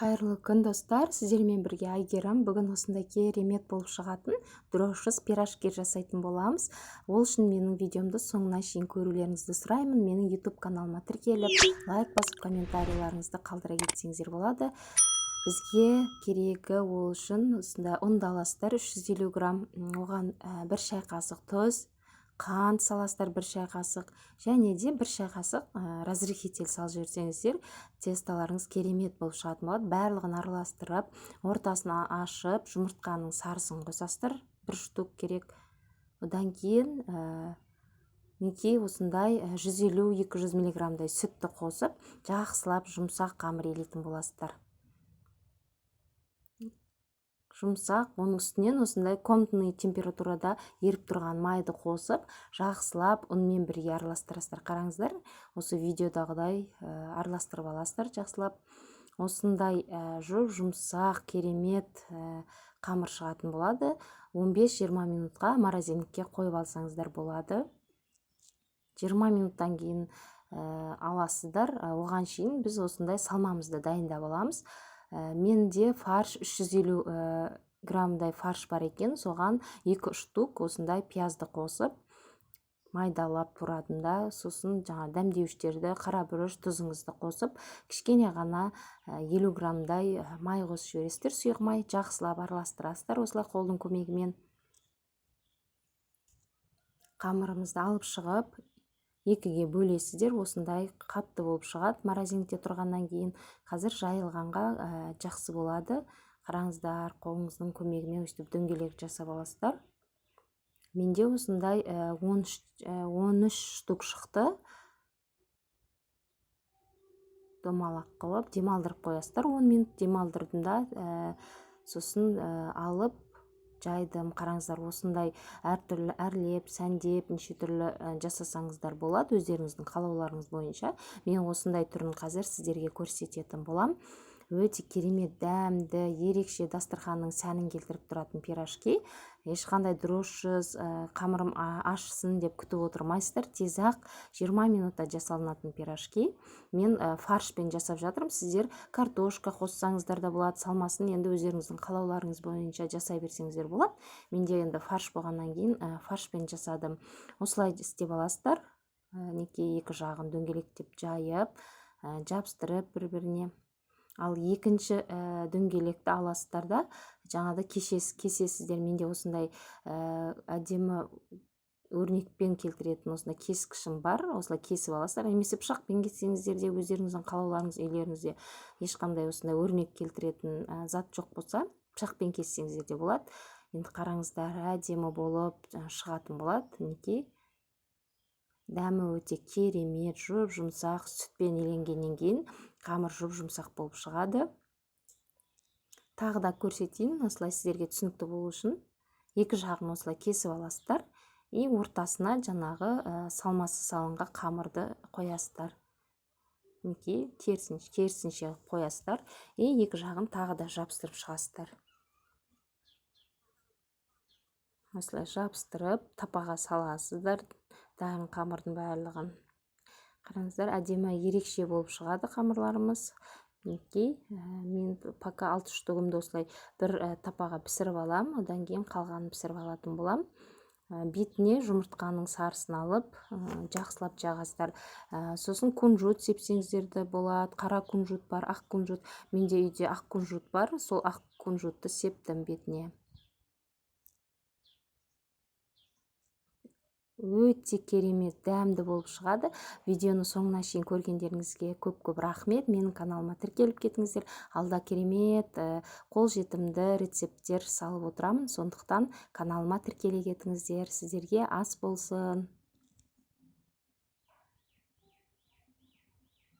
Қайырлы күн достар, сіздермен бірге Айгерім. Бүгін осындай керемет болып шығатын дрожжсыз пирожки жасайтын боламыз. Ол үшін менің видеомды соңына шейін көрулеріңізді сұраймын. Менің YouTube каналыма тіркеліп, лайк басып, комментарийларыңызды қалдыра кетсеңіздер болады. Бізге керегі ол үшін осындай ұнды аласыздар 350 грамм, оған 1 шай қасық тұз, қант саласыздар 1 шай қасық, және де 1 шай қасық разрыхитель салып жіберсеңіздер, тесталарыңыз керемет болып шығатын болады. Барлығын араластырып, ортасына ашып, жұмыртқаның сарысын қосасыздар, 1 штук керек. Одан кейін осындай 150-200 миллиграммдай сүтті қосып, жақсылап жұмсақ қамыр елейтін боласыздар. Жұмсақ, оның үстінен осындай комнатный температурада еріп тұрған майды қосып, жақсылап ұнмен бірге араластырасыздар. Қараңыздар, осы видеодағыдай араластырып аласыздар жақсылап. Осындай жұмсақ, керемет қамыр шығатын болады. 15-20 минутқа морозильникке қойып алсаңыздар болады. 20 минуттан кейін аласыздар. Оған шейін біз осындай салмамызды дайындап аламыз. Менде фарш 350 граммдай фарш бар екен, соған 2 штук осындай пиязды қосып, майдалап тұрадында, сосын жаңа дәмдеуіштерді, қара бұрыш, тұзыңызды қосып, кішкене ғана 50 граммдай май қосып жібересіздер, сұйық май, жақсылап араластырасыздар осылай қолдың көмегімен. Қамырымызды алып шығып, екіге бөлесіздер, осындай қатты болып шығады морозильникте тұрғаннан кейін. Қазір жайылғанға жақсы болады. Қараңыздар, қолыңыздың көмегімен өстіп дөңгелек жасап аласыздар. Менде осындай 13 штук шықты. Домалақ қылып демалдырып қоясыздар. 10 минут демалдырдым да, сосын алып жайдым. Қараңыздар, осындай әртүрлі әрлеп, сәндеп, неше түрлі жасасаңыздар болады, өздеріңіздің қалауларыңыз бойынша. Мен осындай түрін қазір сіздерге көрсететін болам. Өте керемет, дәмді, ерекше дастарханның сәнін келтіріп тұратын пирожки. Ешқандай дрожжсыз, қамырым ашсын деп күтіп отырмайсыздар. Тез-ақ 20 минутта жасалынатын пирожки. Мен фаршпен жасап жатырмын. Сіздер картошка қоссаңыздар да болады. Салмасын енді өздеріңіздің қалауларыңыз бойынша жасай берсеңіздер болады. Менде енді фарш болғаннан кейін фаршпен жасадым. Осылай істеп аласыздар. Екі жағын дөңгелектеп жайып, жабыстырып бір-біріне. Ал екінші дөңгелекті аласыздар да, жаңада кесесіздер. Менде осындай әдемі өрнекпен келтіретін осындай кескішім бар. Осылай кесіп аласыздар. Немесе пышақпен кессеңіздер де, өздеріңіздің қалауларыңыз үйлеріңізде ешқандай осындай өрнек келтіретін зат жоқ болса, пышақпен кессеңіздер де болады. Енді қараңыздар, әдемі болып шығатын болады. Мінекей. Дәмі өте керемет, жұмсақ, сүтпен еленгеннен кейін қамыр жұмсақ болып шығады. Тағы да көрсетейін, осылай сіздерге түсінікті болу үшін. Екі жағын осылай кесіп аласыздар. И ортасына жаңағы салмасы салынған қамырды қоясыздар. Мінекей, керісінше қоясыздар. И екі жағын тағы да жабыстырып шығасыздар. Осылай жабыстырып, тапаға саласыздар. Дайын қамырдың барлығын. Қараңыздар, әдемі ерекше болып шығады қамырларымыз. Мінекей, мен пока 6 штугымды осылай бір тапаға пісіріп алам, одан кейін қалғанын пісіріп алатын болам. Бетіне жұмыртқаның сарысын алып, жақсылап жағасыздар. Сосын кунжут сепсеңіздер де болады. Қара кунжут бар, ақ кунжут. Менде үйде ақ кунжут бар, сол ақ кунжутты септім бетіне. Өте керемет, дәмді болып шығады. Видеоны соңына шейін көргендеріңізге көп-көп рахмет. Менің каналыма тіркеліп кетіңіздер. Алда керемет, қолжетімді рецепттер салып отырамын. Сондықтан каналыма тіркеле кетіңіздер. Сіздерге ас болсын.